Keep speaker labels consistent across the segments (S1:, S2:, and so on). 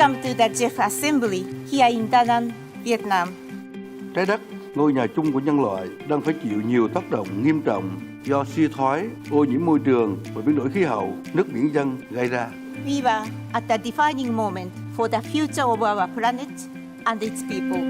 S1: Welcome to the GEF Assembly here in Da Nang, Viet Nam.
S2: Trái đất, ngôi nhà chung của nhân loại, đang phải chịu nhiều tác động nghiêm trọng do suy thoái, ô nhiễm môi trường và biến đổi khí hậu, nước biển dâng gây ra.
S1: We were at a defining moment for the future of our planet and its people.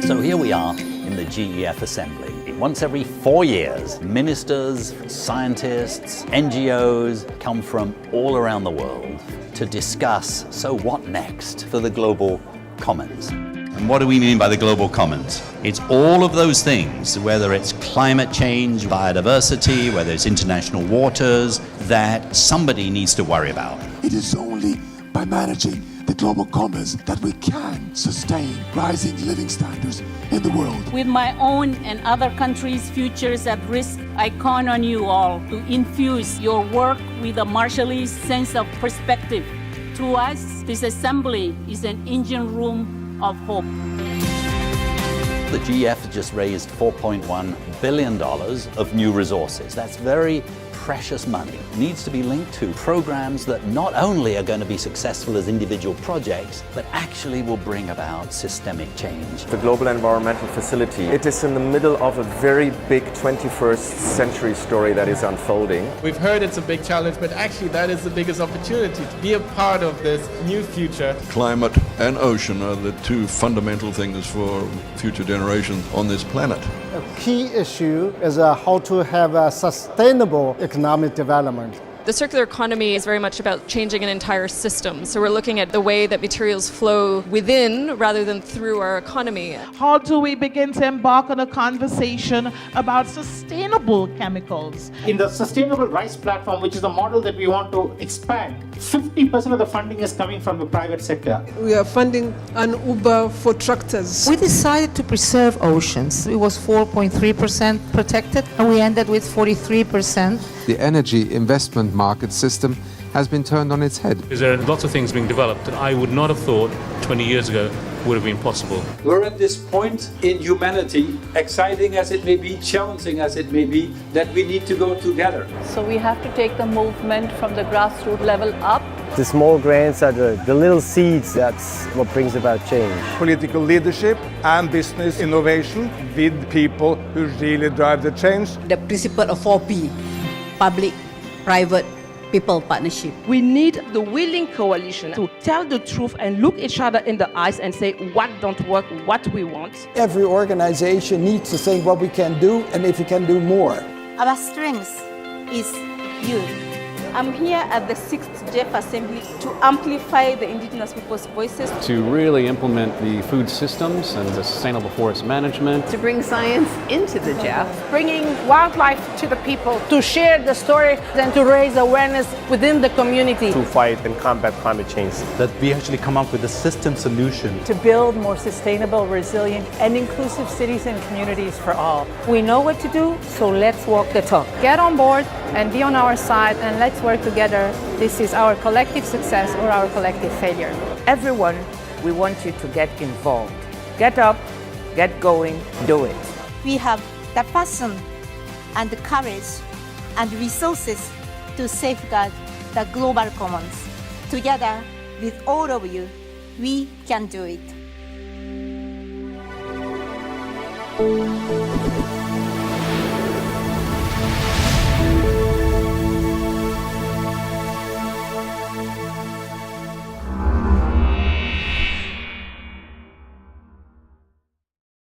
S3: So here we are in the GEF Assembly. Once every 4 years, ministers, scientists, NGOs come from all around the world to discuss, so what next for the global commons?
S4: And what do we mean by the global commons? It's all of those things, whether it's climate change, biodiversity, whether it's international waters, that somebody needs to worry about.
S5: It is only by managing the global commons that we can sustain rising living standards in the world.
S6: With my own and other countries' futures at risk, I count on you all to infuse your work with a Marshallese sense of perspective. To us, this assembly is an engine room of hope.
S3: The GEF just raised $4.1 billion of new resources. That's very precious money. It needs to be linked to programs that not only are going to be successful as individual projects, but actually will bring about systemic change.
S7: The Global Environmental Facility, it is in the middle of a very big 21st century story that is unfolding.
S8: We've heard it's a big challenge, but actually that is the biggest opportunity to be a part of this new future.
S9: Climate and ocean are the two fundamental things for future generations on this planet.
S10: A key issue is how to have a sustainable economic development.
S11: The circular economy is very much about changing an entire system. So we're looking at the way that materials flow within rather than through our economy.
S12: How do we begin to embark on a conversation about sustainable chemicals?
S13: In the Sustainable Rice Platform, which is the model that we want to expand, 50% of the funding is coming from the private sector.
S14: We are funding an Uber for tractors.
S15: We decided to preserve oceans. It was 4.3% protected, and we ended with 43%.
S16: The energy investment market system has been turned on its head.
S17: There are lots of things being developed that I would not have thought 20 years ago would have been possible.
S18: We're at this point in humanity, exciting as it may be, challenging as it may be, that we need to go together.
S19: So we have to take the movement from the grassroots level up.
S7: The small grants are the little seeds, that's what brings about change.
S20: Political leadership and business innovation with people who really drive the change.
S2: The principle of 4P, public, private, people partnership.
S7: We need the willing coalition to tell the truth and look each other in the eyes and say what don't work, what we want.
S3: Every organization needs to think what we can do and if we can do more.
S1: Our strength is you.
S19: I'm here at the 6th GEF Assembly to amplify the indigenous people's voices.
S6: To really implement the food systems and the sustainable forest management.
S4: To bring science into the GEF.
S5: Bringing wildlife to the people. To share the story and to raise awareness within the community.
S7: To fight and combat climate change.
S11: That we actually come up with a system solution.
S16: To build more sustainable, resilient and inclusive cities and communities for all.
S12: We know what to do, so let's walk the talk.
S13: Get on board and be on our side, and let's work together. This is our collective success or our collective failure.
S9: Everyone, we want you to get involved. Get up, get going, do it.
S1: We have the passion and the courage and resources to safeguard the global commons. Together with all of you, we can do it.